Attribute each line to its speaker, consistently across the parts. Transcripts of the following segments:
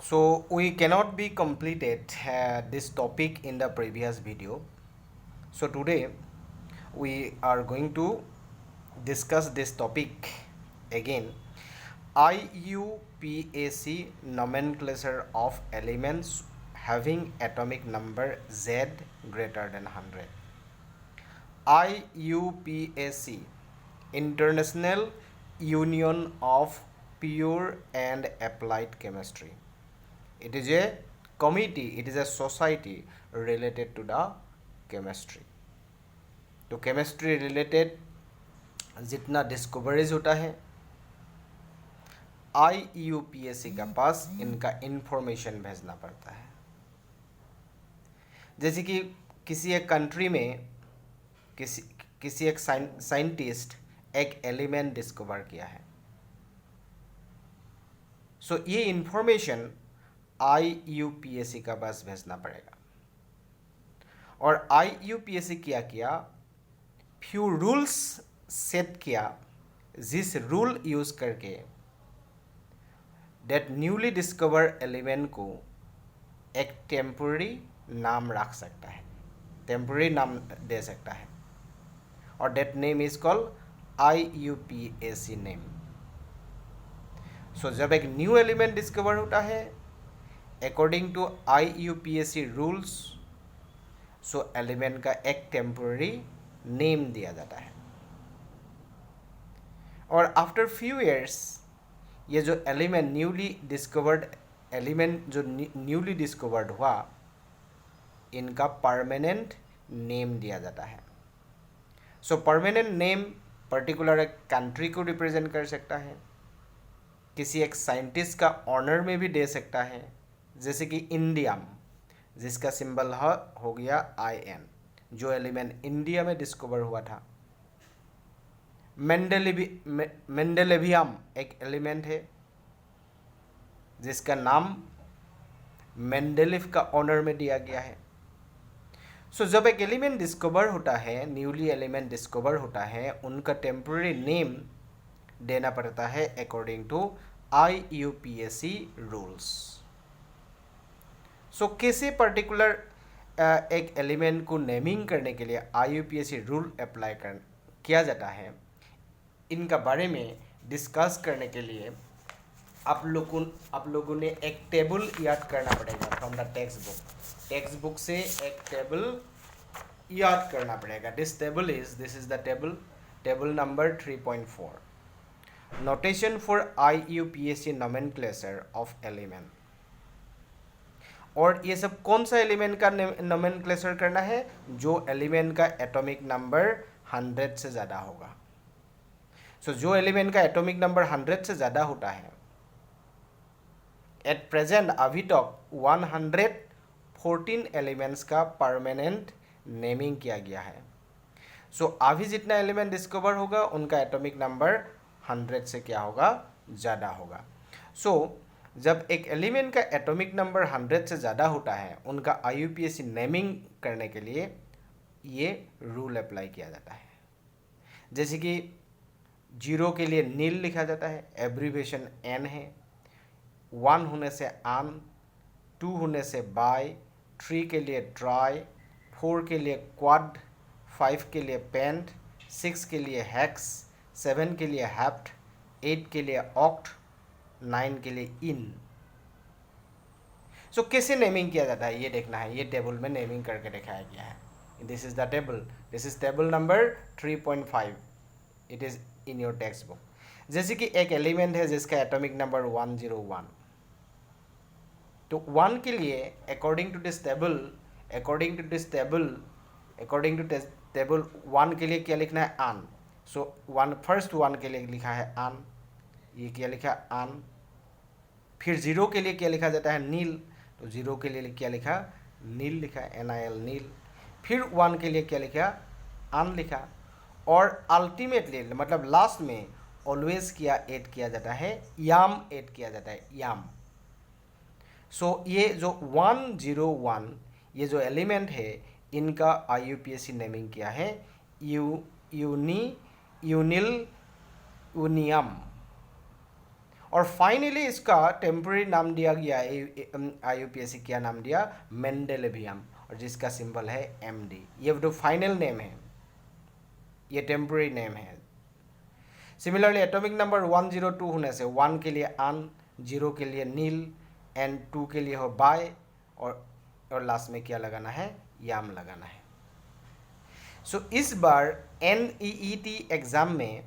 Speaker 1: So we cannot be completed this topic in the previous video. So today we are going to discuss this topic again. IUPAC nomenclature of elements having atomic number Z greater than 100. IUPAC International Union of Pure and Applied Chemistry. It is a committee, it is a society related to the chemistry. तो chemistry related जितना discoveries होता है IUPAC के पास इनका information भेजना पड़ता है. जैसे कि किसी एक कंट्री में किसी एक साइंटिस्ट एक एलिमेंट डिस्कवर किया है. सो ये इंफॉर्मेशन IUPAC का पास भेजना पड़ेगा. और IUPAC क्या किया, फ्यू रूल्स सेट किया, जिस रूल यूज करके दैट न्यूली डिस्कवर एलिमेंट को एक टेम्पररी नाम रख सकता है, टेम्पररी नाम दे सकता है, और that name is called IUPAC name. So जब एक न्यू एलिमेंट डिस्कवर होता है according to IUPAC rules, so element का एक टेम्पररी नेम दिया जाता है. और आफ्टर फ्यू ईयर्स ये जो एलिमेंट न्यूली डिस्कवर्ड एलिमेंट जो न्यूली डिस्कवर्ड हुआ, इनका परमानेंट नेम दिया जाता है. सो परमानेंट नेम पर्टिकुलर एक कंट्री को रिप्रेजेंट कर सकता है, किसी एक साइंटिस्ट का ऑनर में भी दे सकता है. जैसे कि इंडियम, जिसका सिंबल हो गया IN, जो एलिमेंट इंडिया में डिस्कवर हुआ था. मेंडेलेवियम एक एलिमेंट है जिसका नाम मेंडेलिव का ऑनर में दिया गया है. सो जब एक एलिमेंट डिस्कवर होता है, न्यूली एलिमेंट डिस्कवर होता है, उनका टेम्पररी नेम देना पड़ता है अकॉर्डिंग टू IUPAC रूल्स. सो किसी पर्टिकुलर एक एलिमेंट को नेमिंग करने के लिए IUPAC रूल अप्लाई किया जाता है, इनका बारे में डिस्कस करने के लिए आप लोगों ने एक टेबल याद करना पड़ेगा फ्रॉम द टेक्स्ट बुक से एक टेबल याद करना पड़ेगा. This is the table number 3.4, notation for IUPAC nomenclature of element. और ये सब कौन सा एलिमेंट का नोमेनक्लेचर करना है, जो एलिमेंट का एटॉमिक नंबर 100 से ज़्यादा होगा. सो जो एलिमेंट का एटॉमिक नंबर 100 से ज़्यादा होता है, एट प्रेजेंट अभी तक 114 एलिमेंट्स का परमानेंट नेमिंग किया गया है. सो अभी जितना एलिमेंट डिस्कवर होगा उनका एटॉमिक नंबर 100 से क्या होगा, ज़्यादा होगा. सो जब एक एलिमेंट का एटॉमिक नंबर 100 से ज़्यादा होता है, उनका IUPAC नेमिंग करने के लिए ये रूल अप्लाई किया जाता है. जैसे कि 0 के लिए नील लिखा जाता है, एब्रीवेशन N है. 1 होने से आन, 2 होने से बाय, 3 के लिए ट्राई, 4 के लिए क्वाड, 5 के लिए पेंट, 6 के लिए हैक्स, 7 के लिए हैप्ट, 8 के लिए ऑक्ट, 9 के लिए इन. सो कैसे नेमिंग किया जाता है ये देखना है. ये टेबल में नेमिंग करके दिखाया गया है. This is the table, this is table number 3.5. It is in your text book. जैसे कि एक एलिमेंट है जिसका एटॉमिक नंबर 101, तो 1 के लिए अकॉर्डिंग टू टेबल 1 के लिए क्या लिखना है, आन. सो फर्स्ट 1 के लिए लिखा है आन, ये क्या लिखा है आन. फिर 0 के लिए क्या लिखा जाता है, नील. तो 0 के लिए क्या लिखा, नील लिखा, NIL नील. फिर 1 के लिए क्या लिखा, आन लिखा. और अल्टीमेटली मतलब लास्ट में ऑलवेज क्या ऐड किया जाता है, याम ऐड किया जाता है, याम. सो ये जो 101 ये जो एलिमेंट है, इनका IUPAC नेमिंग किया है यूनिल यूनियम. और फाइनली इसका टेम्पररी नाम दिया गया IUPAC क्या नाम दिया, मेंडेलेवियम, और जिसका सिंबल है MD। ये जो फाइनल नेम है ये टेम्पररी नेम है। सिमिलरली एटॉमिक नंबर 102 होने से 1 के लिए आन, 0 के लिए नील, एंड 2 के लिए हो बाय, और लास्ट में क्या लगाना है, याम लगाना है। सो इस बार NEET एग्जाम में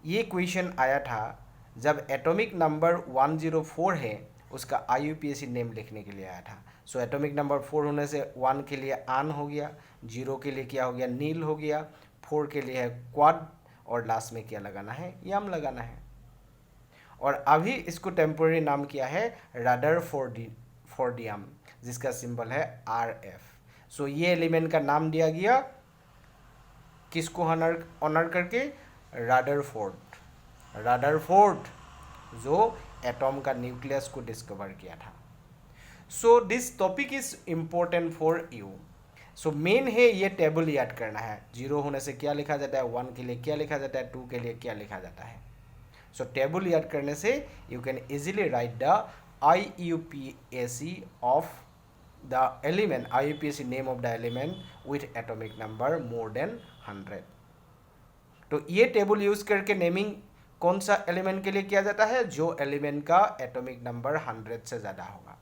Speaker 1: ये क्वेश्चन आया था जब एटॉमिक नंबर 104 है उसका IUPAC नेम लिखने के लिए आया था। सो एटॉमिक नंबर 4 होने से 1 के लिए आन हो गया, 0 के लिए क्या हो गया, नील हो गया, 4 के लिए है क्वाड, और लास्ट में क्या लगाना है, याम लगाना है। और अभी इसको टेम्पोररी नाम किया है रदरफोर्डियम, जिसका सिंबल है RF। सो ये एलिमेंट का नाम दिया गया किसको ऑनर करके, रदरफोर्ड जो एटॉम का न्यूक्लियस को डिस्कवर किया था। So this topic is important for you. So main है ये टेबल याद करना है, 0 होने से क्या लिखा जाता है, 1 के लिए क्या लिखा जाता है, 2 के लिए क्या लिखा जाता है। सो टेबल याद करने से you can easily right the IUPAC of the element, IUPAC name of the element with atomic number more than 100। तो ये टेबल यूज करके नेमिंग कौन सा एलिमेंट के लिए किया जाता है, जो एलिमेंट का एटॉमिक नंबर 100 से ज़्यादा होगा।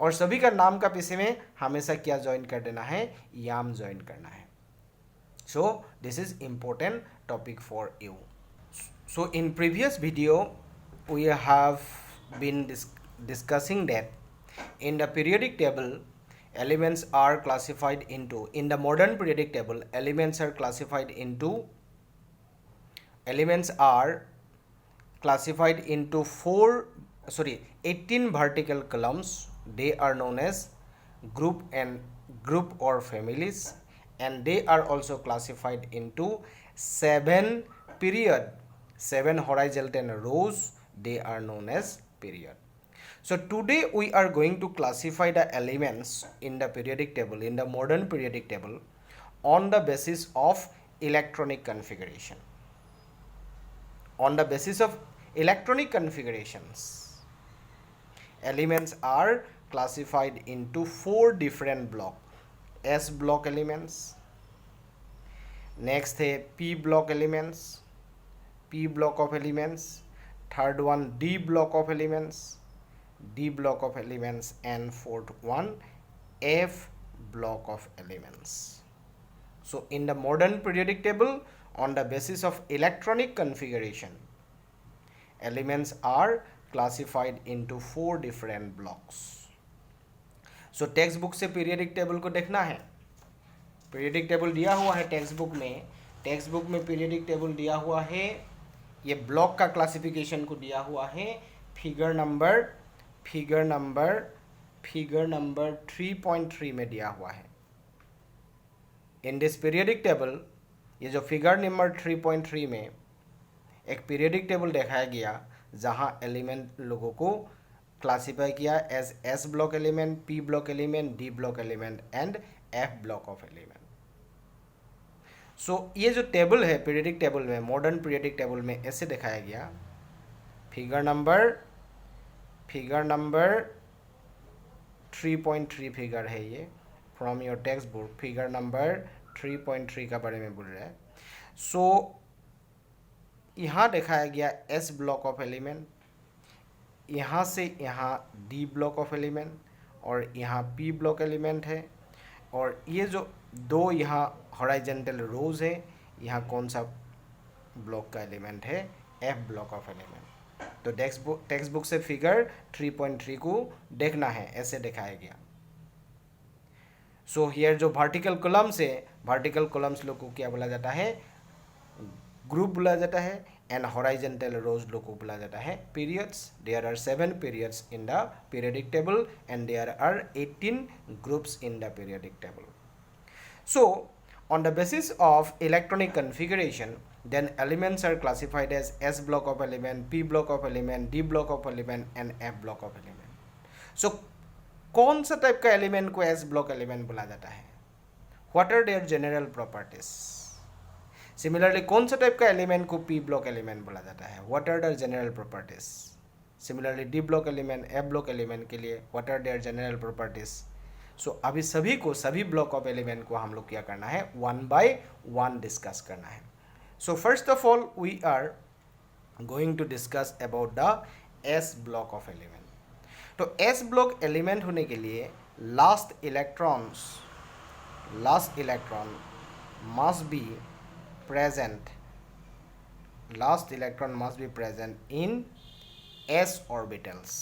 Speaker 1: और सभी का नाम का पीछे में हमेशा क्या ज्वाइन कर देना है, याम ज्वाइन करना है। So this is important topic for you. So in previous video we have been discussing that in the periodic table elements are classified into, in the modern periodic table elements are classified into 18 vertical columns. They are known as group or families, and they are also classified into 7 horizontal rows. They are known as period. So today we are going to classify the elements in the periodic table, in the modern periodic table, on the basis of electronic configuration. On the basis of electronic configurations, elements are classified into 4 different blocks. S block elements, next है P block elements, P block of elements, third one D block of elements, D block of elements, and fourth one F block of elements. So in the modern periodic table, on the basis of electronic configuration, elements are classified into 4 different blocks. So text book से periodic table को देखना है, periodic table दिया हुआ है text book में, text book में periodic table दिया हुआ है, ये ब्लॉक का क्लासिफिकेशन को दिया हुआ है, फिगर नंबर 3.3 में दिया हुआ है। इन दिस पीरियडिक टेबल, ये जो फिगर नंबर 3.3 में एक पीरियडिक टेबल दिखाया गया जहां एलिमेंट लोगों को क्लासिफाई किया as S block element, P block element, D block element and F block of element. So ये जो टेबल है पीरियडिक टेबल में, मॉडर्न पीरियडिक टेबल में ऐसे दिखाया गया, फिगर नंबर 3.3 फिगर है ये, from your text book figure number 3.3 का बारे में बोल रहा है। सो यहाँ दिखाया गया एस ब्लॉक ऑफ एलिमेंट, यहाँ से यहाँ डी ब्लॉक ऑफ एलिमेंट, और यहाँ पी ब्लॉक एलिमेंट है, और ये जो 2 यहाँ हॉरिजॉन्टल रोज है, यहाँ कौन सा ब्लॉक का एलिमेंट है, एफ ब्लॉक ऑफ एलिमेंट। तो टेक्स्ट बुक से फिगर 3.3 को देखना है, ऐसे दिखाया गया। सो हियर जो वर्टिकल कॉलम्स है, वर्टिकल कॉलम्स लोग को क्या बोला जाता है, ग्रुप बोला जाता है, एंड हॉरिजॉन्टल रोज लोग को बोला जाता है periods. There are 7 periods in the periodic table and there are 18 groups in the periodic table. So on the basis of electronic configuration, then elements are classified as S block of element, P block of element, D block of element and F block of element. So कौन सा type का element को S block element बोला जाता है? What are their general properties? Similarly कौन सा type का एलिमेंट को पी ब्लॉक एलिमेंट बोला जाता है? What are the general properties? Similarly D block element, A block element के लिए what are their general properties? So अभी सभी ब्लॉक ऑफ एलिमेंट को हम लोग क्या करना है, वन बाय वन डिस्कस करना है. So first of all we are going to discuss about the S block of element. तो एस ब्लॉक एलिमेंट होने के लिए last electron must be present, last electron must be present in s orbitals.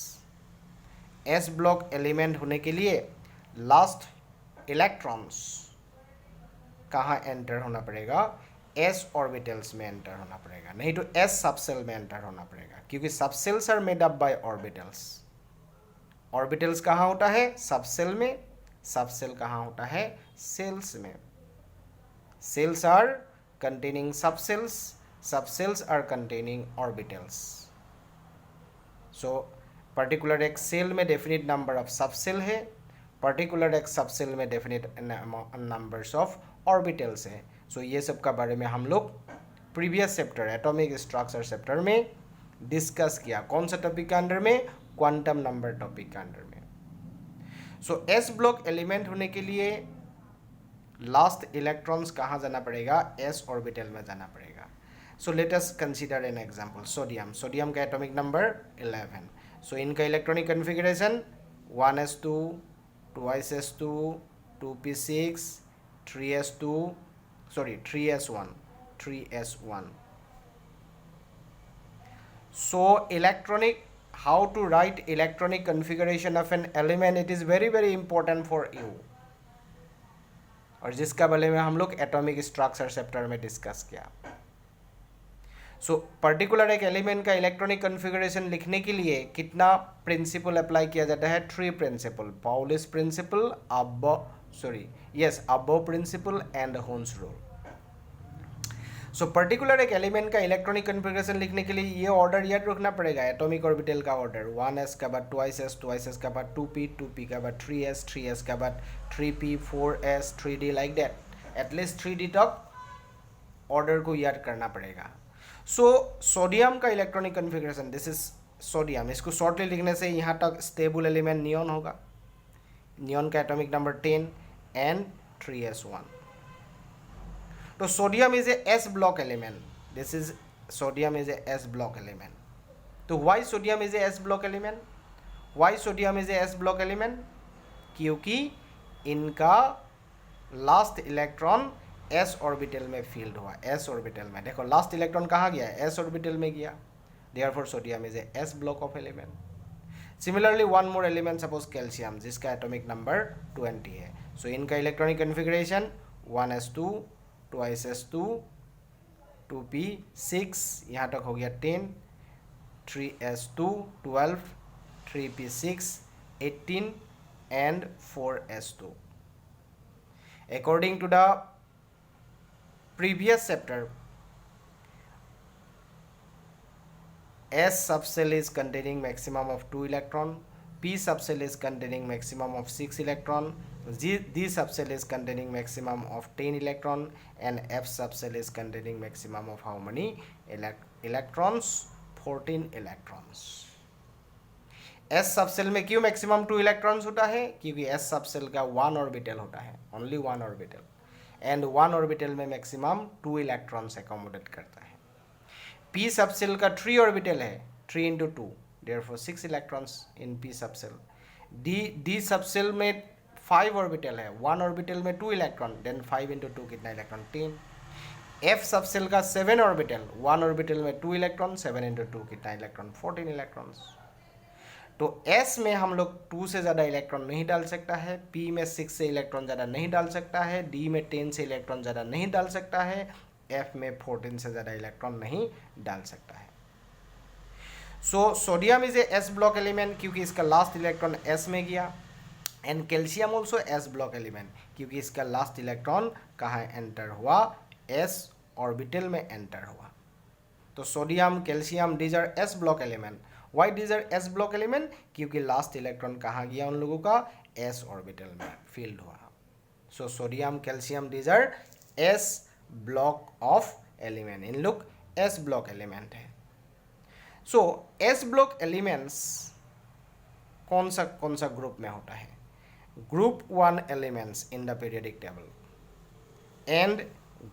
Speaker 1: s block element होने के लिए last electrons कहाँ enter होना पड़ेगा? s orbitals में एंटर होना पड़ेगा, नहीं तो s सबसेल में एंटर होना पड़ेगा, क्योंकि subshells are made up by orbitals. Orbitals कहाँ होता है? सबसेल में. सबसेल कहाँ होता है? सेल्स में. Cells are containing subcells, subcells are containing orbitals. So particular एक सेल में डेफिनेट नंबर ऑफ सबसेल है, पर्टिकुलर एक सबसेल में डेफिनेट नंबर्स ऑफ ऑर्बिटल्स है. सो ये सब का बारे में हम लोग previous chapter atomic structure chapter में डिस्कस किया. कौन सा टॉपिक के अंडर में? क्वांटम नंबर टॉपिक के अंडर में. सो एस ब्लॉक एलिमेंट होने के लिए लास्ट इलेक्ट्रॉन्स कहाँ जाना पड़ेगा? एस ऑर्बिटल में जाना पड़ेगा. So let us consider an example. Sodium का एटॉमिक नंबर 11. सो इनका electronic configuration 1s2, 2s2, 2p6, 3s1. So how to write electronic configuration of an element, it is very very important for you, और जिसका बारे में हम लोग atomic structure chapter में discuss किया. सो पर्टिकुलर एक एलिमेंट का इलेक्ट्रॉनिक कॉन्फ़िगरेशन लिखने के लिए कितना प्रिंसिपल अप्लाई किया जाता है? 3 principle. Pauli's principle, Aufbau principle and Hund's rule. So particular एक एलिमेंट का इलेक्ट्रॉनिक कॉन्फ़िगरेशन लिखने के लिए ये ऑर्डर याद रखना पड़ेगा. एटॉमिक ऑर्बिटल का ऑर्डर 1s का बाद 2s, 2s का बाद 2p, 2p का बाद 3s, 3s का बाद 3p, 4s, 3d like that. At least 3d तक ऑर्डर को याद करना पड़ेगा. सो सोडियम का electronic configuration, this is sodium. इसको शॉर्टली लिखने से यहाँ तक स्टेबल एलिमेंट नियॉन होगा. नियॉन का एटॉमिक नंबर 10 एंड 3s1. तो sodium is a S block element. This is sodium is a S block element. तो why sodium is a S block element? Why sodium is a S block element? क्योंकि इनका last electron S orbital में filled हुआ. S orbital में देखो last electron कहाँ गया? S orbital में गया. Therefore sodium is a S block of element. Similarly one more element, suppose calcium, जिसका एटॉमिक नंबर 20 है. सो इनका electronic configuration 1s2, 2s2, 2p6, यहाँ तक हो गया 10, 3s2, 12, 3p6, 18 and 4s2. According to the previous chapter, S subcell is containing maximum of 2 electron, P subcell is containing maximum of 6 electron, D subcell is containing maximum of 10 electron, and F subcell is containing maximum of how many electrons? 14 electrons. S subcell में क्यों maximum 2 electrons होता है? क्योंकि S subcell का 1 orbital होता है, only 1 orbital, and 1 orbital में maximum 2 electrons accommodate करता है. P subcell का 3 orbital है, 3 into 2, therefore 6 electrons in P subcell. D subcell में 5 ऑर्बिटल है, 1 ऑर्बिटल में 2 इलेक्ट्रॉन, देन 5 into 2 कितना इलेक्ट्रॉन? 10. F सबसेल का 7 ऑर्बिटल, 1 ऑर्बिटल में 2 इलेक्ट्रॉन, 7 into 2 कितना इलेक्ट्रॉन? 14 इलेक्ट्रॉन्स. तो S में हम लोग 2 से ज़्यादा इलेक्ट्रॉन नहीं डाल सकता है, P में 6 से इलेक्ट्रॉन ज़्यादा नहीं डाल सकता है, D में 10 से इलेक्ट्रॉन ज़्यादा नहीं डाल सकता है, F में 14 से ज़्यादा इलेक्ट्रॉन नहीं डाल सकता है. So sodium is A S block element क्योंकि इसका लास्ट इलेक्ट्रॉन S में गया, and calcium also S block element क्योंकि इसका लास्ट इलेक्ट्रॉन कहाँ एंटर हुआ? एस ऑर्बिटल में एंटर हुआ. तो sodium, calcium, these are S block element. Why these are S block element? क्योंकि लास्ट इलेक्ट्रॉन कहाँ गया उन लोगों का? एस ऑर्बिटल में फील्ड हुआ. So sodium, calcium, these are S block of element. इन लोग एस ब्लॉक एलिमेंट है। सो एस ब्लॉक एलिमेंट्स कौन सा ग्रुप में होता है? Group 1 elements in the periodic table and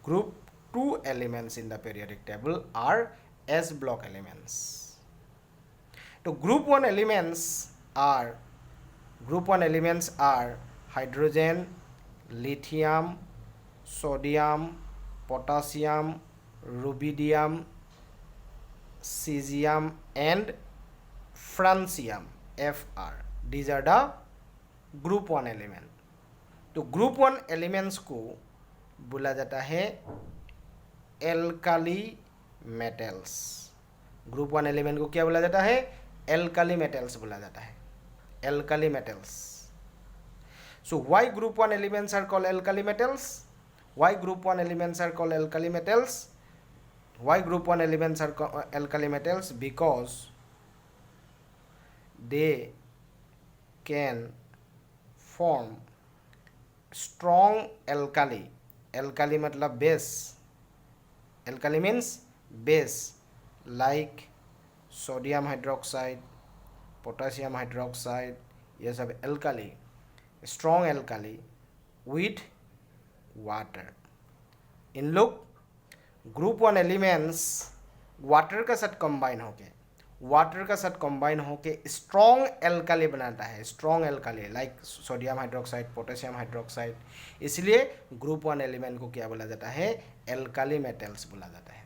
Speaker 1: group 2 elements in the periodic table are S block elements. तो group 1 elements are hydrogen, lithium, sodium, potassium, rubidium, cesium and francium, Fr. These are the group 1 element. तो group 1 elements को बोला जाता है alkali metals. Group 1 element को क्या बोला जाता है? एल्काली मेटल्स बोला जाता है, alkali metals. So why group 1 elements are called alkali metals? Why group 1 elements are called alkali metals? Why group 1 elements are called alkali metals? Because they can form strong alkali. Alkali मतलब base. Alkali means base, like sodium hydroxide, potassium hydroxide, ये सब alkali, strong alkali with water. इन लोग group 1 elements water का साथ combine होके strong alkali बनाता है, strong alkali like sodium hydroxide, potassium hydroxide. इसलिए ग्रुप 1 एलिमेंट को क्या बोला जाता है? एल्काली मेटल्स बोला जाता है।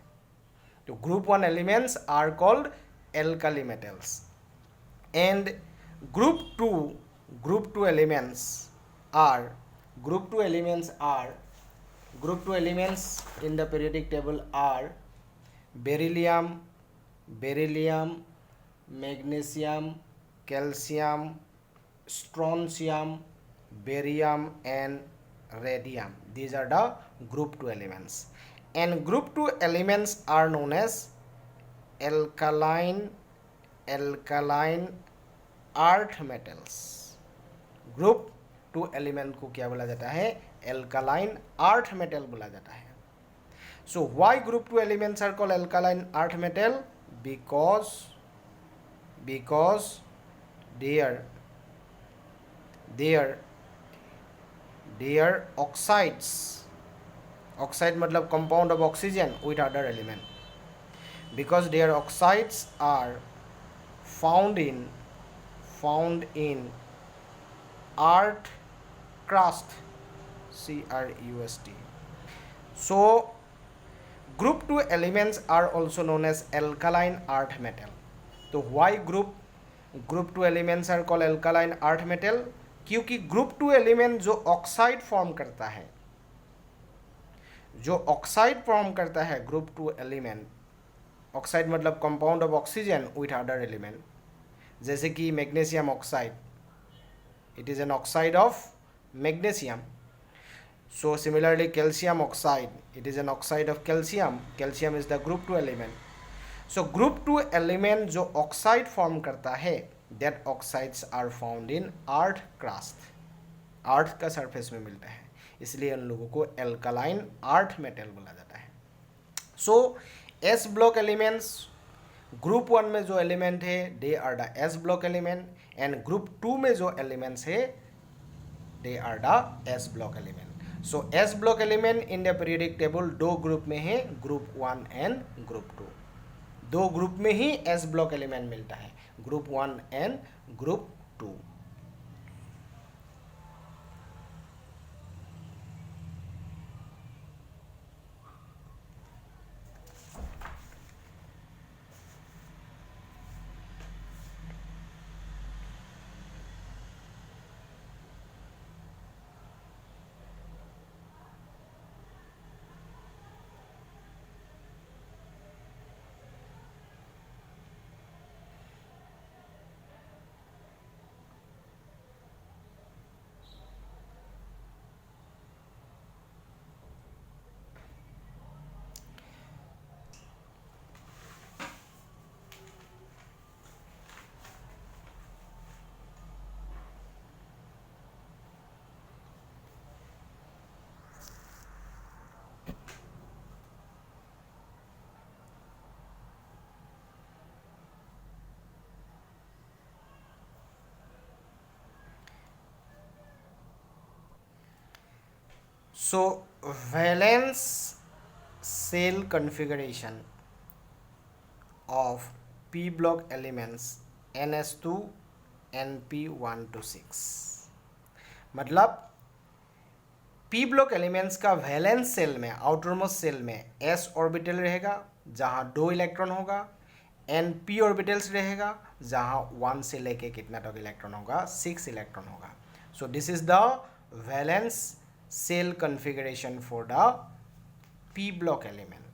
Speaker 1: तो group 1 elements are called alkali metals and group 2 elements in the periodic table are beryllium, magnesium, calcium, strontium, barium and radium. These are the group 2 elements, and group 2 elements are known as alkaline earth metals. Group 2 element को क्या बोला जाता है? Alkaline earth metal बोला जाता है। So why group 2 elements are called alkaline earth metal? Because their oxide मतलब compound of oxygen with other element, because their oxides are found in earth crust, crust. So group 2 elements are also known as alkaline earth metal. तो why group 2 elements are called alkaline earth metal? क्योंकि group 2 element जो oxide form करता है group 2 element, oxide मतलब compound of oxygen with other element, जैसे कि magnesium oxide, it is an oxide of magnesium. So similarly calcium oxide, it is an oxide of calcium. Calcium is the group 2 element. So group 2 element जो oxide form करता है, that oxides are found in earth crust, earth का surface में मिलता है, इसलिए उन लोगों को alkaline earth metal बोला जाता है। So S block elements group 1 में जो एलिमेंट है they are the S block element, and group 2 में जो एलिमेंट्स है they are the S block element. So S block element in the periodic table दो ग्रुप में है, ग्रुप 1 एंड ग्रुप 2। दो ग्रुप में ही एस ब्लॉक एलिमेंट मिलता है, group 1 and group 2। So valence shell configuration of p block elements ns2 np1 to 6, मतलब p block elements का valence shell में, आउटरमोस्ट सेल में s ऑर्बिटल रहेगा जहां 2 इलेक्ट्रॉन होगा, n p ऑर्बिटल्स रहेगा जहां 1 से लेके कितना तक इलेक्ट्रॉन होगा, 6 इलेक्ट्रॉन होगा. So this is the valence shell configuration for the p block element.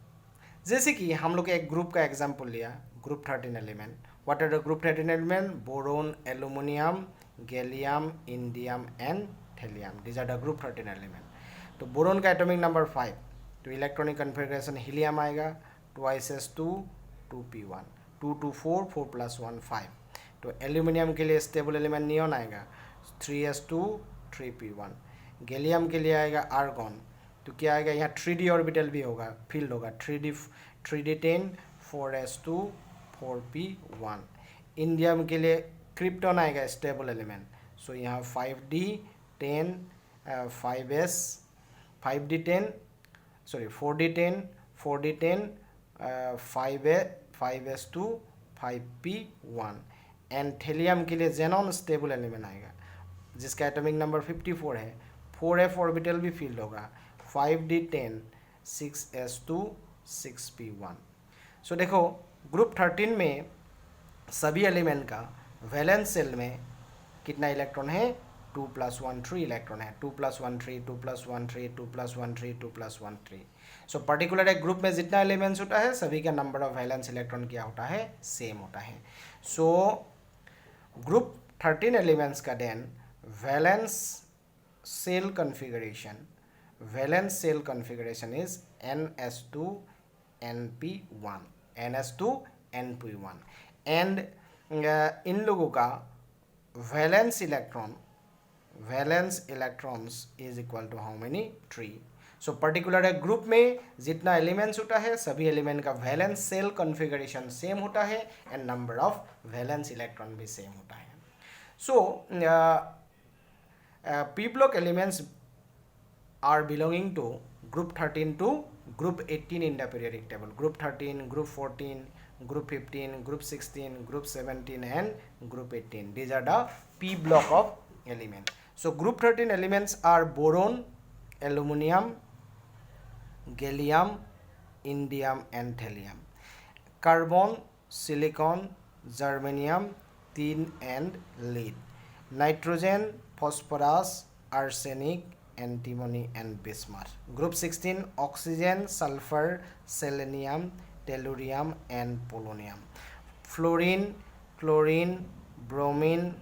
Speaker 1: जैसे कि हम लोग एक ग्रुप का एग्जाम्पल लिया, group 13 element. What are the group 13 element? Boron, aluminium, gallium, indium and thallium. These are the group 13 element. तो boron का atomic number 5, तो इलेक्ट्रॉनिक कन्फिग्रेशन हीलियम आएगा 2s2 2p1, 2 2 4 4 + 1 5. तो एल्यूमिनियम के लिए स्टेबल एलिमेंट नियॉन आएगा 3s2 3p1. Gallium के लिए आएगा आर्गॉन, तो क्या आएगा यहाँ 3d ऑर्बिटल भी होगा, फील्ड होगा 3d10 4s2 4p1. इंडियम के लिए क्रिप्टॉन आएगा स्टेबल एलिमेंट, सो यहाँ 5d10 5d10 sorry 4d10 4d10 5s2 5p1. And thallium के लिए जेनॉन स्टेबल एलिमेंट आएगा जिसका एटॉमिक नंबर 54 है, 4f ऑर्बिटल भी फील्ड होगा 5d10 6s2 6p1. सो देखो ग्रुप 13 में सभी एलिमेंट का वैलेंस सेल में कितना इलेक्ट्रॉन है, 2 + 1 3 इलेक्ट्रॉन है, 2 + 1 3 2 + 1 3 2 + 1 3 2 + 1 3. सो पर्टिकुलर एक ग्रुप में जितना एलिमेंट्स होता है सभी का नंबर ऑफ वैलेंस इलेक्ट्रॉन क्या होता है, सेम होता है. सो ग्रुप 13 एलिमेंट्स का then valence shell configuration is ns2 np1 ns2 np1. And इन लोगों का valence electrons is equal to how many, 3. So particular एक ग्रुप में जितना एलिमेंट्स होता है सभी एलिमेंट का वैलेंस सेल कॉन्फ़िगरेशन सेम होता है and number of valence electron भी सेम होता है. सो p block elements are belonging to group 13 to group 18 in the periodic table. Group 13, group 14, group 15, group 16, group 17 and group 18. These are the p block of element. So group 13 elements are boron, aluminum, gallium, indium and thallium. Carbon, silicon, germanium, tin and lead. Nitrogen, phosphorus, arsenic, antimony and bismuth. Group 16 oxygen, sulfur, selenium, tellurium and polonium. Fluorine, chlorine, bromine,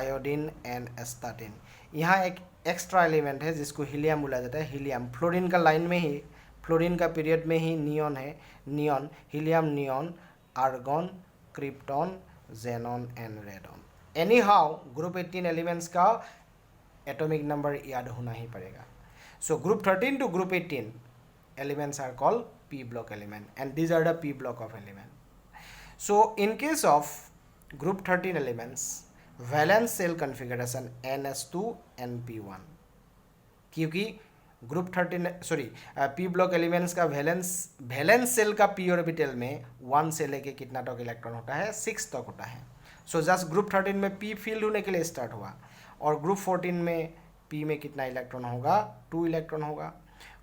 Speaker 1: iodine and statin. यहाँ एक extra element है जिसको helium बोला जाता है. Helium fluorine का line में ही, fluorine का पीरियड में ही नियॉन है, neon, helium, neon, argon, krypton, xenon and radon. Anyhow group 18 elements का एटॉमिक नंबर याद होना ही पड़ेगा. So group 13 to group 18 elements are called p block element and these are the p block of element. So in case of group 13 elements valence cell configuration ns2 np1, क्योंकि group 13 p block elements का valence shell का p orbital में 1 से लेके कितना तक electron होता है, 6 तक होता है. सो जस्ट ग्रुप 13 में p फील्ड होने के लिए स्टार्ट हुआ और ग्रुप 14 में p में कितना इलेक्ट्रॉन होगा, 2 इलेक्ट्रॉन होगा.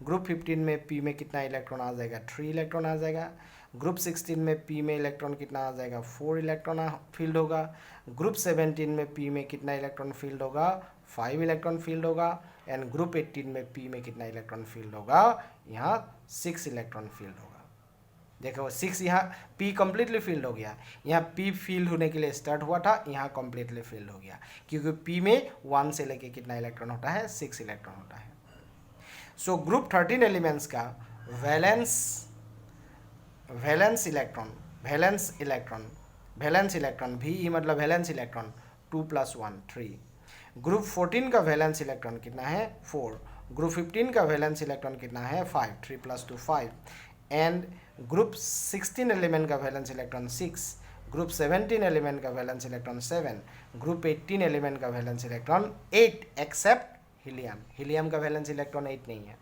Speaker 1: ग्रुप 15 में p में कितना इलेक्ट्रॉन आ जाएगा, 3 इलेक्ट्रॉन आ जाएगा. ग्रुप 16 में p में इलेक्ट्रॉन कितना आ जाएगा, 4 इलेक्ट्रॉन फील्ड होगा. ग्रुप 17 में p में कितना इलेक्ट्रॉन फील्ड होगा, 5 इलेक्ट्रॉन फील्ड होगा. एंड ग्रुप 18 में p में कितना इलेक्ट्रॉन फील्ड होगा, यहाँ 6 इलेक्ट्रॉन फील्ड होगा. देखो 6 यहाँ p कम्प्लीटली फील्ड हो गया, यहाँ p फील्ड होने के लिए स्टार्ट हुआ था, यहाँ कम्प्लीटली फील्ड हो गया क्योंकि p में 1 से लेके कितना इलेक्ट्रॉन होता है, 6 इलेक्ट्रॉन होता है. सो ग्रुप 13 एलिमेंट्स का वैलेंस इलेक्ट्रॉन VE मतलब वैलेंस इलेक्ट्रॉन 2 + 1 3. ग्रुप 14 का वैलेंस इलेक्ट्रॉन कितना है, 4. ग्रुप 15 का वैलेंस इलेक्ट्रॉन कितना है, 5. 3 + 2 5. एंड ग्रुप 16 एलिमेंट का वैलेंस इलेक्ट्रॉन 6. ग्रुप 17 एलिमेंट का वैलेंस इलेक्ट्रॉन 7. ग्रुप 18 एलिमेंट का valence electron 8 except helium. Helium का वैलेंस इलेक्ट्रॉन 8 नहीं है.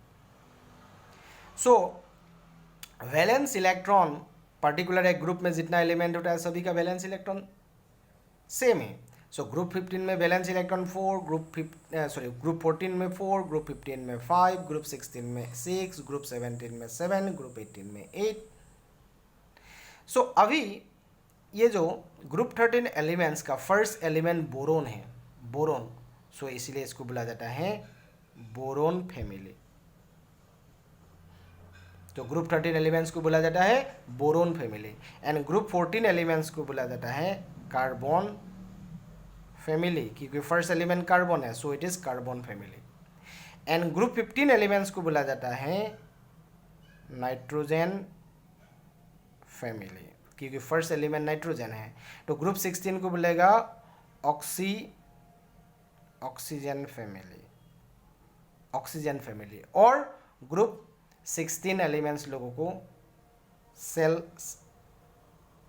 Speaker 1: सो वैलेंस इलेक्ट्रॉन पर्टिकुलर एक ग्रुप में जितना एलिमेंट होता है सभी का वैलेंस इलेक्ट्रॉन सेम है. सो ग्रुप 15 में वैलेंस इलेक्ट्रॉन 4, ग्रुप 14 में 4, ग्रुप 15 में 5, ग्रुप 16 में 6, ग्रुप 17 में 7, ग्रुप 18 में 8. सो अभी ये जो ग्रुप 13 एलिमेंट्स का फर्स्ट एलिमेंट बोरोन है, बोरोन. सो इसलिए इसको बोला जाता है बोरोन फैमिली. तो ग्रुप 13 एलिमेंट्स को बोला जाता है boron family. And group 14 elements को बोला जाता है कार्बन फैमिली, क्योंकि फर्स्ट एलिमेंट कार्बन है, so it is carbon family. And group 15 elements को बोला जाता है नाइट्रोजन फैमिली, क्योंकि फर्स्ट एलिमेंट नाइट्रोजन है. तो ग्रुप 16 को बोलेगा ऑक्सीजन फैमिली. और ग्रुप 16 एलिमेंट्स लोगों को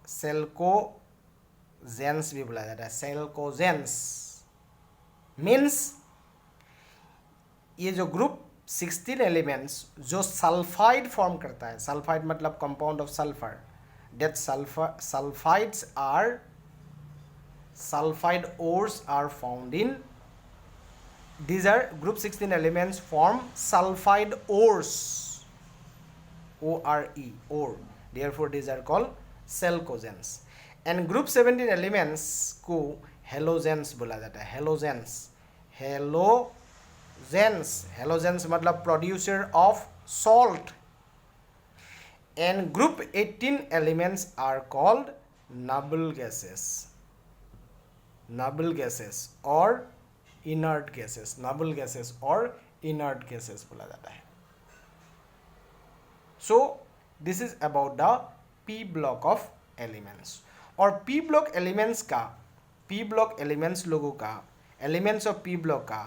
Speaker 1: सेल्कोजेंस भी बोला जाता है. सेल्कोजेंस मीन्स ये जो ग्रुप 16 एलिमेंट्स जो सल्फाइड फॉर्म करता है, सल्फाइड मतलब compound of sulphur, that sulfide ores are found in, these are group 16 elements form sulfide ores, O-R-E, ore, therefore these are called chalcogens. and group 17 elements को halogens बोला जाता है. Halogens मतलब producer of salt. and group 18 elements are called noble gases or inert gases. बोला जाता है. so this is about the p block of elements. और p block elements लोगों का, elements of p block का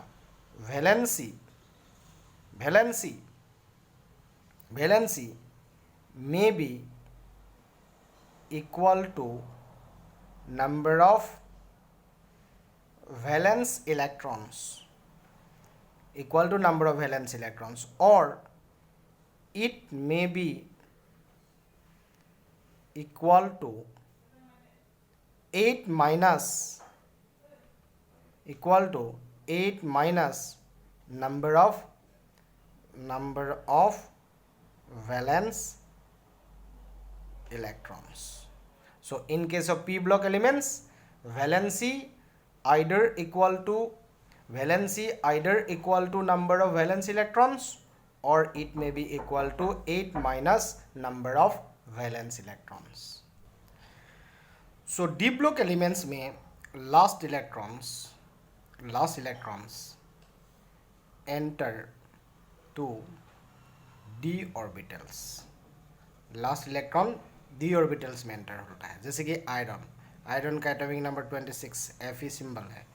Speaker 1: valency may be equal to number of valence electrons, or it may be equal to 8 minus number of valence electrons. so in case of p block elements, valency either equal to number of valence electrons, or it may be equal to 8 minus number of valence electrons. so d block elements में last electrons enter to d orbitals. Last electron D orbitals में enter होता है. जैसे कि iron का atomic number 26 Fe symbol है.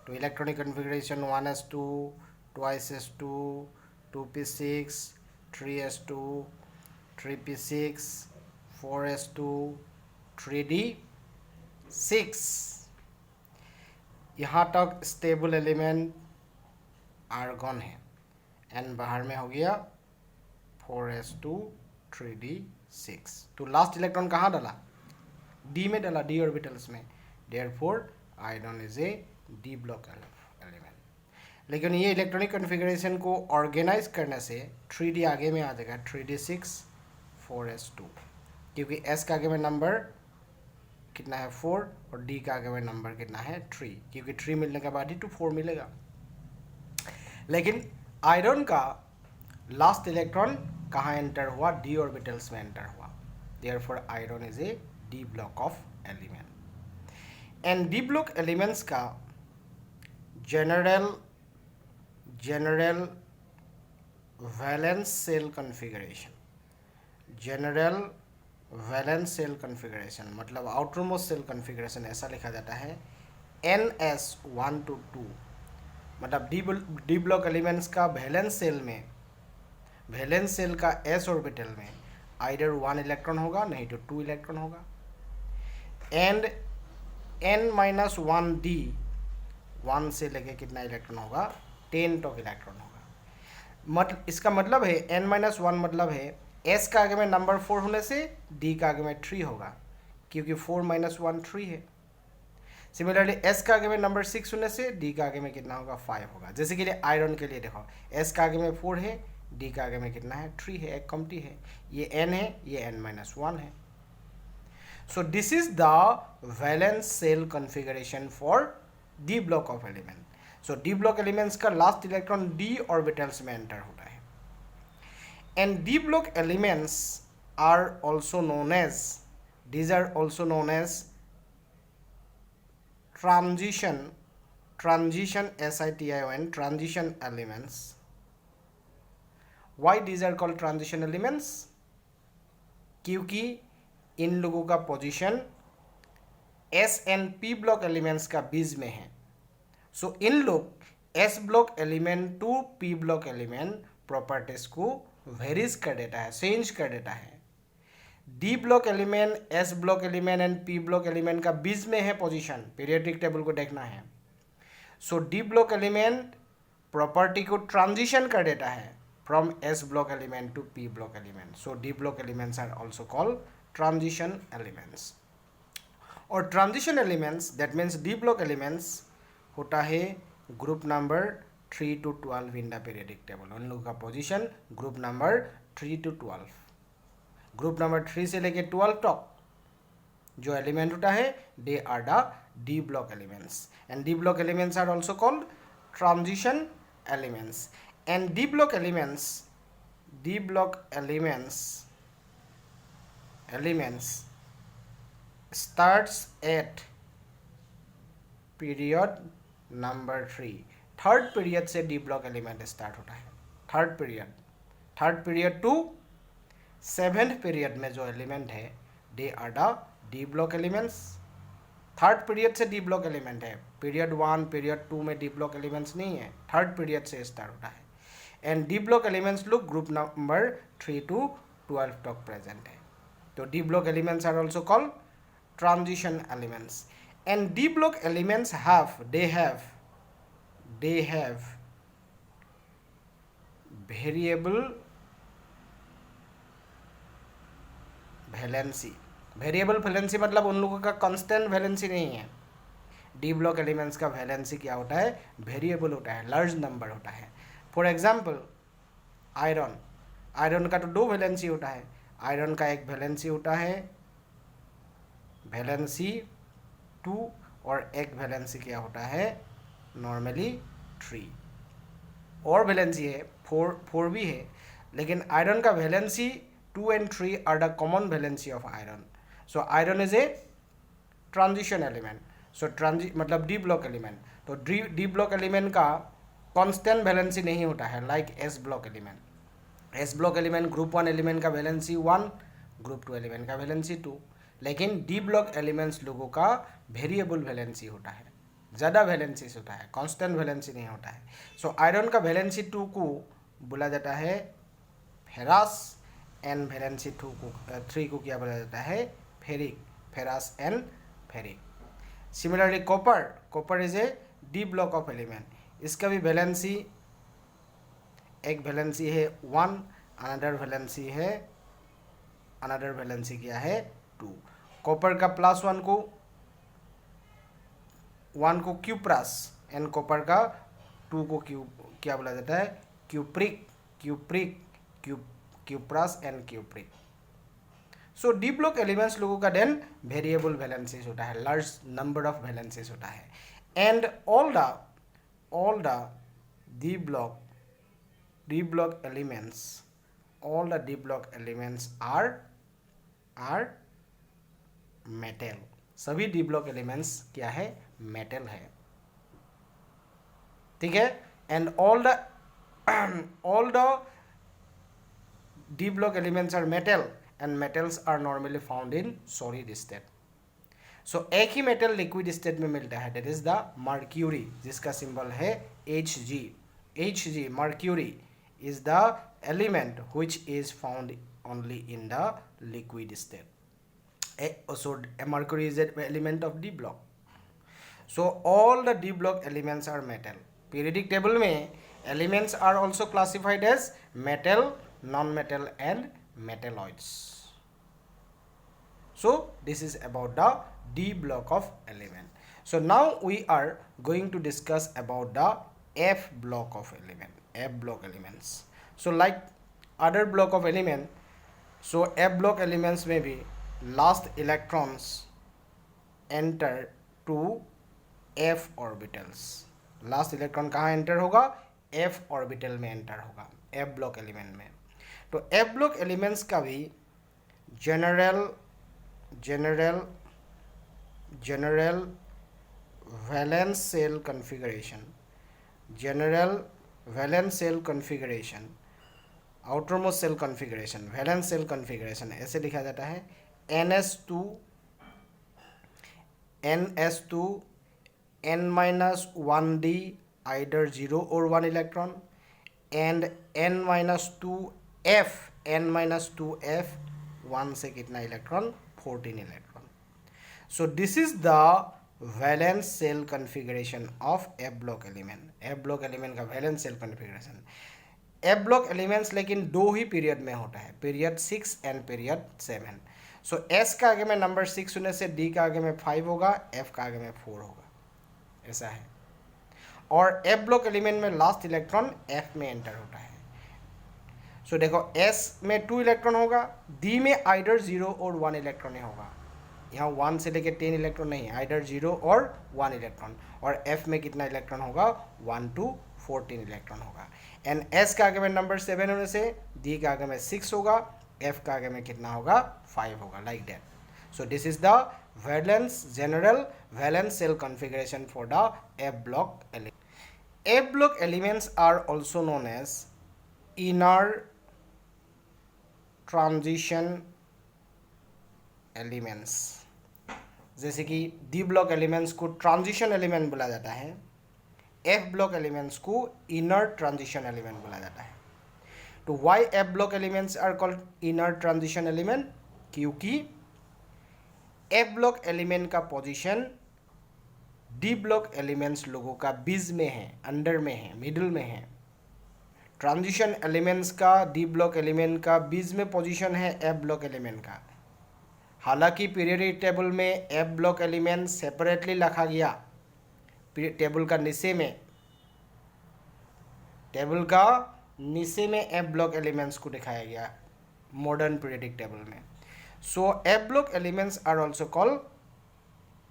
Speaker 1: तो electronic configuration 1s2, 2s2, 2p6, 3s2, 3p6, 4s2, 3d6. यहाँ तक स्टेबल एलिमेंट आर्गन है. एंड बाहर में हो गया 4s2, 3d6. तो लास्ट इलेक्ट्रॉन कहाँ डाला? डी में डाला, डी ऑर्बिटल्स में. Therefore iron is A D block element. लेकिन ये इलेक्ट्रॉनिक कन्फिग्रेशन को ऑर्गेनाइज करने से 3d आगे में आ जाएगा, 3d6, 4s2, क्योंकि s का आगे में नंबर कितना है 4 और d का आगे में नंबर कितना है 3, क्योंकि 3 मिलने के बाद ही 4 मिलेगा. लेकिन आयरन का लास्ट इलेक्ट्रॉन कहाँ एंटर हुआ? डी ऑर्बिटल्स में एंटर हुआ. Therefore iron is A D block of element. And D block elements का जनरल वैलेंस सेल कन्फिगरेशन, मतलब आउटरमोस्ट सेल कन्फिगरेशन ऐसा लिखा जाता है NS1 to 2. मतलब डी ब्लॉक एलिमेंट्स का वैलेंस सेल का s ऑर्बिटल में आइडर 1 इलेक्ट्रॉन होगा, नहीं तो 2 इलेक्ट्रॉन होगा. एंड n-1d 1 से लेके कितना इलेक्ट्रॉन होगा? 10 तक इलेक्ट्रॉन होगा. इसका मतलब है n-1 मतलब है S का आगे में नंबर 4 होने से D का आगे में 3 होगा, क्योंकि 4 - 1 3 है। सिमिलरली S का आगे में नंबर 6 होने से D का आगे में कितना होगा, 5 होगा। जैसे कि आयरन के लिए देखो, S का आगे में 4 है, D का आगे में कितना है, 3 है, एक कमती है, ये N है, ये N - 1 है। So this is the valence shell configuration for D block of element. So D block elements का लास्ट इलेक्ट्रॉन D ऑर्बिटल्स में एंटर होता है। And D block elements are also known as, these are also known as transition SITION, transition elements. Why these are called transition elements? क्योंकि इन लोगों का position S and P block elements का बीच में है। सो इन लोग S block element to P block element properties को वेरीज कर देता है, चेंज कर देता है। D block element, S block element and P block element का बीच में है पोजीशन, पीरियोडिक टेबल को देखना है। So D block element property को ट्रांजिशन कर देता है from S block element to P block element. So D block elements are also called transition elements और transition elements, that means D block elements होता है group number 3 to 12 in the periodic table. उन लोगों का पोजीशन group number 3 to 12, group number 3 से लेके 12 तक जो एलिमेंट होता है, they are the D block elements and D block elements are also called transition elements and D block elements starts at period number 3। Third period से D block element start होता है। Third period to 7th period में जो element है, they are the D block elements. Third period से D block element है, period 1 period 2 में D block elements नहीं है, थर्ड पीरियड से स्टार्ट होता है। एंड डी ब्लॉक एलिमेंट्स लोग ग्रुप नंबर 3 to 12 तक प्रेजेंट है। तो D block elements are also called transition elements and D block elements have variable valency। Variable valency मतलब उन लोगों का कांस्टेंट वैलेंसी नहीं है। डी ब्लॉक एलिमेंट्स का वैलेंसी क्या होता है, वेरिएबल होता है, लार्ज नंबर होता है। फॉर एग्जांपल आयरन का तो 2 वैलेंसी होता है। आयरन का एक वैलेंसी होता है वैलेंसी 2 और एक वैलेंसी क्या होता है, नॉर्मली 3। और वैलेंसी है 4 भी है, लेकिन आयरन का valency 2 and 3 are the common valency of iron. So iron is a transition element. So मतलब डी ब्लॉक एलिमेंट। तो डी ब्लॉक एलिमेंट का कांस्टेंट वैलेंसी नहीं होता है like S block element. S block element group 1 element का valency 1, group 2 element का valency 2, लेकिन D block elements लोगों का वेरिएबल वैलेंसी होता है, ज़्यादा वैलेंसी होता है, कांस्टेंट वैलेंसी नहीं होता है। सो आयरन का वैलेंसी 2 को बोला जाता है फेरस एंड वैलेंसी 3 को क्या बोला जाता है, ferric, ferrous and ferric. Similarly copper is A D block of element. इसका भी वैलेंसी, एक वैलेंसी है 1, अनदर वैलेंसी क्या है 2। कॉपर का +1 को 1 को क्यूप्रस एंड कॉपर का 2 को क्या बोला जाता है, cuprous and cupric. So D block elements लोगों का देन वेरिएबल वैलेंसीज होता है, लार्ज नंबर ऑफ वैलेंसीज होता है। And all the D block elements are metal. सभी डी ब्लॉक एलिमेंट्स क्या है, मेटल है, ठीक है। And all the D block elements are metal and metals are normally found in solid state. So एक ही मेटल लिक्विड स्टेट में मिलता है, दैट इज द मर्क्यूरी, जिसका सिंबल है Hg। Mercury is the element which is found only in the liquid state. So mercury is an element of D block. So all the D block elements are metal. Periodic table में elements are also classified as metal, non-metal and metalloids. So this is about the D block of element. So now we are going to discuss about the F block of element, F block elements. So like other block of element, so F block elements may be last electrons enter to F orbitals. Last electron कहाँ enter होगा? F orbital में enter होगा F block element में. तो F block elements का भी general valence shell configuration, outermost shell configuration, valence shell configuration ऐसे लिखा जाता है NS2 n-1d either 0 or 1 electron and n-2f 1 से कितना electron? 14 electron. So this is the valence cell configuration of F block element. F block element का valence cell configuration. F block elements लेकिन दो ही period में होता है, period 6 and period 7. So S का आगे में नंबर 6 होने से D का आगे में 5 होगा, F का आगे में 4 होगा, ऐसा है. और F ब्लॉक एलिमेंट में लास्ट इलेक्ट्रॉन F में एंटर होता है. सो देखो S में 2 इलेक्ट्रॉन होगा, D में आइडर 0 और 1 इलेक्ट्रॉन ही होगा. यहाँ 1 से लेके 10 इलेक्ट्रॉन नहीं, आइडर 0 और 1 इलेक्ट्रॉन. और F में कितना इलेक्ट्रॉन होगा? 1 to 14 इलेक्ट्रॉन होगा. एंड S का आगे में नंबर 7 होने से D का आगे में 6 होगा, F का आगे में कितना होगा? 5 होगा, like that. So this is the general valence cell configuration for the F block element. F block elements are also known as inner transition elements. जैसे कि D block elements को transition element बोला जाता है, F block elements को inner transition element बोला जाता है. तो why F block elements are called inner transition element? क्योंकि F ब्लॉक एलिमेंट का पोजीशन D ब्लॉक एलिमेंट्स लोगों का बीच में है, अंडर में है, मिडिल में है. ट्रांजिशन एलिमेंट्स का D ब्लॉक एलिमेंट का बीच में पोजीशन है F ब्लॉक एलिमेंट का. हालांकि पीरियोडिक टेबल में F ब्लॉक एलिमेंट सेपरेटली रखा गया, टेबल का नीचे में F ब्लॉक एलिमेंट्स को दिखाया गया मॉडर्न पीरियोडिक टेबल में. So F block elements are also called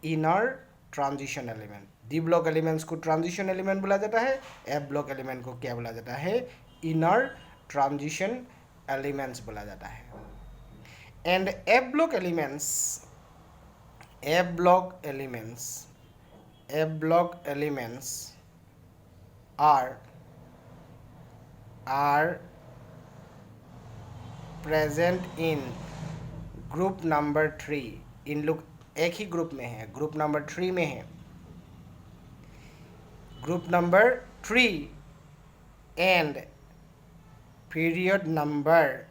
Speaker 1: inner transition element. D block elements को transition element बोला जाता है, F block element को क्या बोला जाता है? Inner transition elements बोला जाता है. And F block elements are present in group number 3. इन लोग एक ही ग्रुप में है, ग्रुप नंबर 3 में है. Group number 3 and period number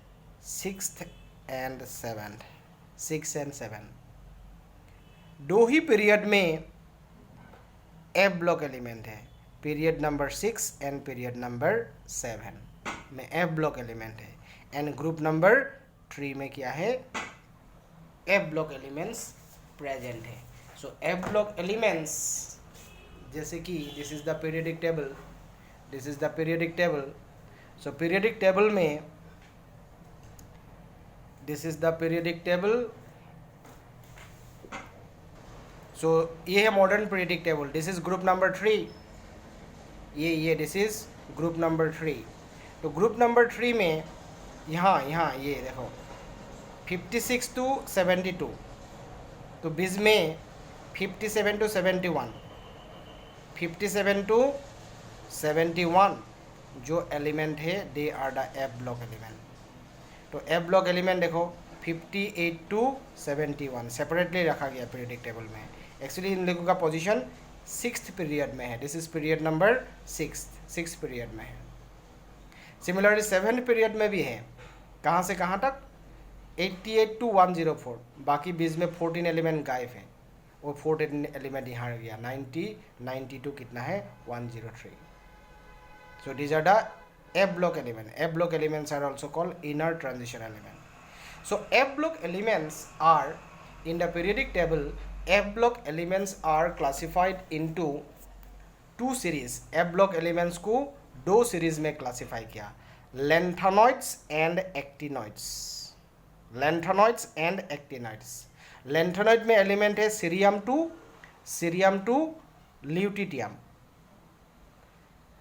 Speaker 1: 6 and 7. दो ही पीरियड में F ब्लॉक एलिमेंट है, period number 6 and period number 7 में F ब्लॉक एलिमेंट है. एंड ग्रुप नंबर 3 में क्या है? F block elements present है. So F block elements जैसे कि this is the periodic table. So periodic table में this is the periodic table. So ये है modern periodic table. This is group number 3. ये this is group number 3. तो group number 3 में यहाँ ये देखो 56 to 72, तो बीच में 57 to 71, 57 to 71 जो एलिमेंट है they are the F block element. तो F ब्लॉक एलिमेंट देखो 58 to 71 सेपरेटली रखा गया पीरियडिक टेबल में. एक्चुअली इन लोगों का पोजीशन 6th पीरियड में है. This is period number 6 period में है. सिमिलरली 7th पीरियड में भी है. कहाँ से कहाँ तक? 88 to 104. बाकी बीच में 14 एलिमेंट गायब है, वो 14 एलिमेंट यहाँ आ गया. 90 92 कितना है? 103. सो दीज are the F block element. F block elements are also called inner transition element. So F block elements are in the periodic table. F block elements are classified into two series. F block elements को दो series में classify किया, lanthanoids and actinoids. Lanthanoids and actinoids. Lanthanoid में element है cerium 2, cerium 2 lutetium,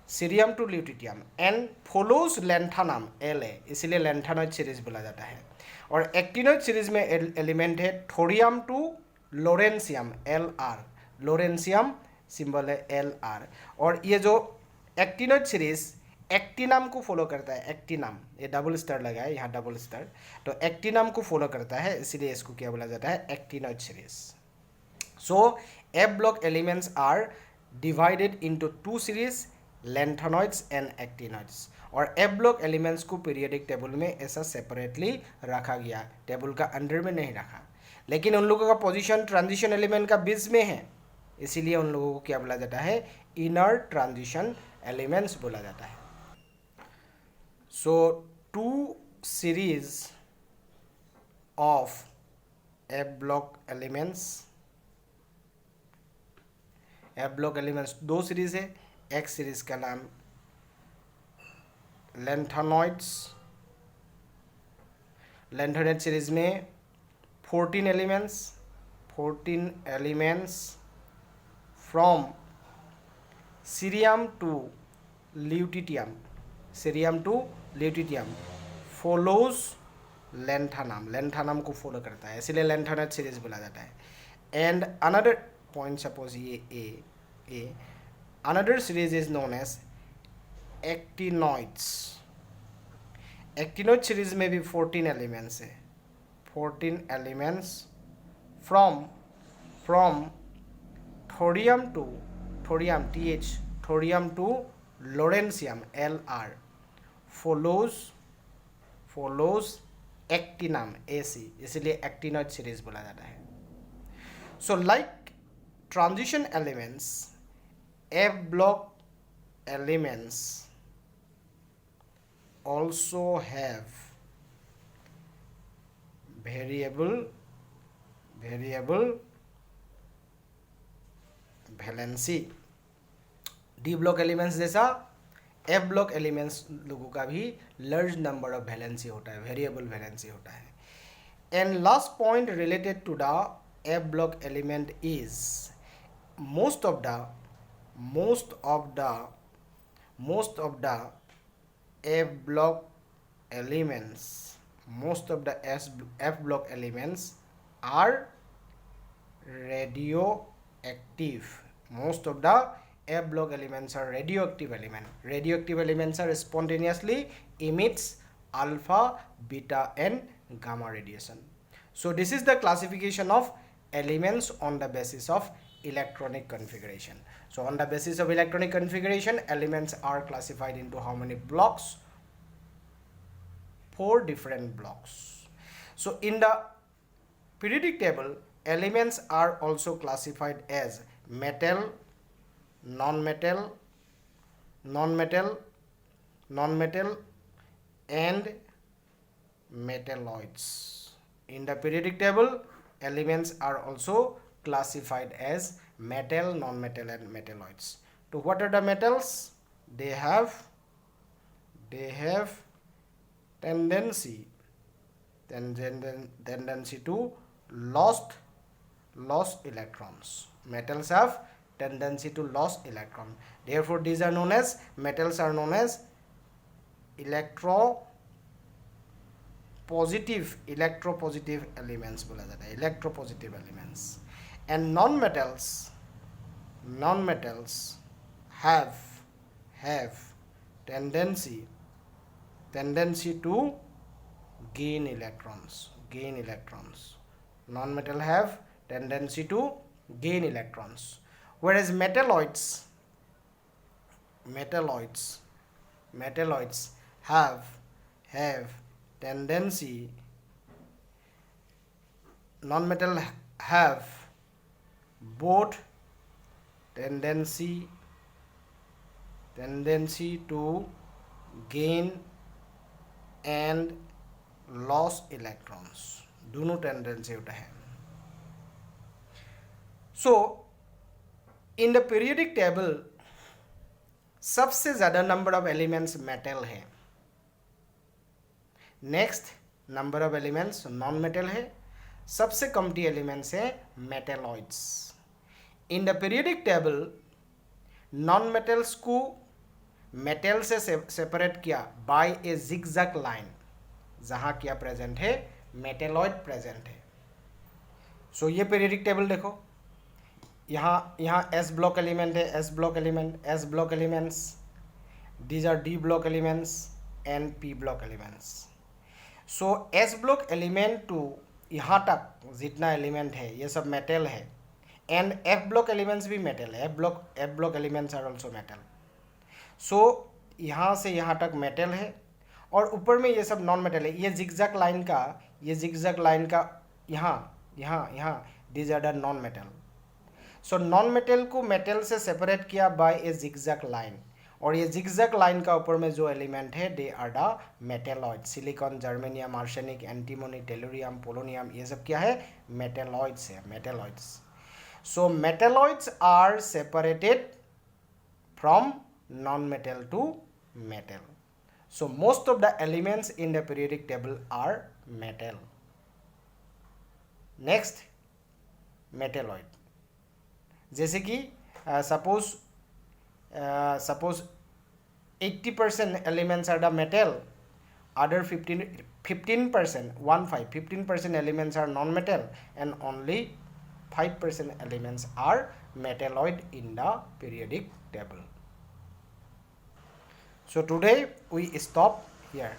Speaker 1: cerium 2 lutetium and follows lanthanum L है, इसीलिए lanthanoid series बोला जाता है. और एक्टिनॉइड सीरीज में एलिमेंट है thorium 2 lawrencium Lr. Lawrencium symbol है Lr. और ये जो एक्टिनॉइड सीरीज एक्टिनम को फॉलो करता है, एक्टिनम, ये डबल स्टार लगा है यहाँ, डबल स्टार, तो एक्टिनम को फॉलो करता है, इसीलिए इसको क्या बोला जाता है, actinoid series. So F block elements are divided into two series, lanthanoids and actinoids. और एफ ब्लॉक एलिमेंट्स को पीरियोडिक टेबल में ऐसा सेपरेटली रखा गया, टेबल का अंडर में नहीं रखा, लेकिन उन लोगों का पोजीशन ट्रांजिशन एलिमेंट का बीच में है, इसीलिए उन लोगों को क्या बोला जाता है, इनर ट्रांजिशन एलिमेंट्स बोला जाता है. So two series of F block elements, F block elements दो सीरीज है. एक सीरीज का नाम लेंथेनॉइड्स. लेंथेनॉइड सीरीज में 14 elements, 14 elements from cerium to lutetium, cerium to lutetium follows lanthanum, lanthanum को फॉलो करता है, इसलिए लेंथेनॉइड सीरीज बोला जाता है. एंड अनदर पॉइंट, सपोज ये a another series is known as actinoids. Actinoid series में भी 14 एलिमेंट्स है, 14 elements from thorium to, thorium TH, thorium to lawrencium Lr follows actinium AC, इसलिए एक्टिनॉइड सीरीज बोला जाता है. So like transition elements, F block elements also have variable valency. D block elements जैसा F block एलिमेंट्स लोगों का भी लार्ज नंबर ऑफ वैलेंसी होता है, वेरिएबल वैलेंसी होता है. And last point related to the F block element is most of the F block elements, most of the F block elements are radioactive. Most of the F block elements are radioactive element. Radioactive elements are spontaneously emits alpha, beta and gamma radiation. So this is the classification of elements on the basis of electronic configuration. So on the basis of electronic configuration, elements are classified into how many blocks? 4 different blocks. So in the periodic table, elements are also classified as metal, non-metal and metalloids. In the periodic table, elements are also classified as metal, non-metal and metalloids. So what are the metals? They have tendency to lost electrons. Metals have tendency to lost electron. Therefore these are known as, metals are known as electropositive elements बोला जाता है, electropositive elements. And non-metals have tendency to gain electrons. Non-metal have tendency to gain electrons, whereas metalloids have tendency, non-metal have both tendency to gain and loss electrons, दोनों tendency उठा है. सो इन the periodic table सबसे ज़्यादा number of elements metal है. Next number of elements non metal है. सबसे कमती एलिमेंट्स है metalloids. In the periodic table non metals को मेटल से सेपरेट किया बाय ए जिगजैग लाइन. जहाँ क्या प्रेजेंट है, मेटेलॉइड प्रेजेंट है. सो ये पीरियडिक टेबल देखो, यहाँ एस ब्लॉक एलिमेंट है, S block element, S block elements, these are D block elements and P block elements. So S block element to यहाँ तक जितना एलिमेंट है ये सब मेटल है. एंड एफ ब्लॉक एलिमेंट्स भी मेटल है. F block elements are also metal. So यहाँ से यहाँ तक मेटल है और ऊपर में ये सब नॉन मेटल है. ये जिगजैग लाइन का यहाँ these are the non metal. So non metal को मेटल से सेपरेट किया बाय ए जिगजैग लाइन, और ये जिगजैग लाइन का ऊपर में जो एलिमेंट है they are the metalloid. Silicon, germanium, arsenic, antimony, tellurium, polonium, ये सब क्या है, मेटेलॉइड्स है, metalloids. So metalloids are separated from non metal to metal. So most of the elements in the periodic table are metal. Next, metalloid. जैसे कि suppose 80% elements are the metal, other 15% elements are non-metal, and only 5% elements are metalloid in the periodic table. So today we stop here.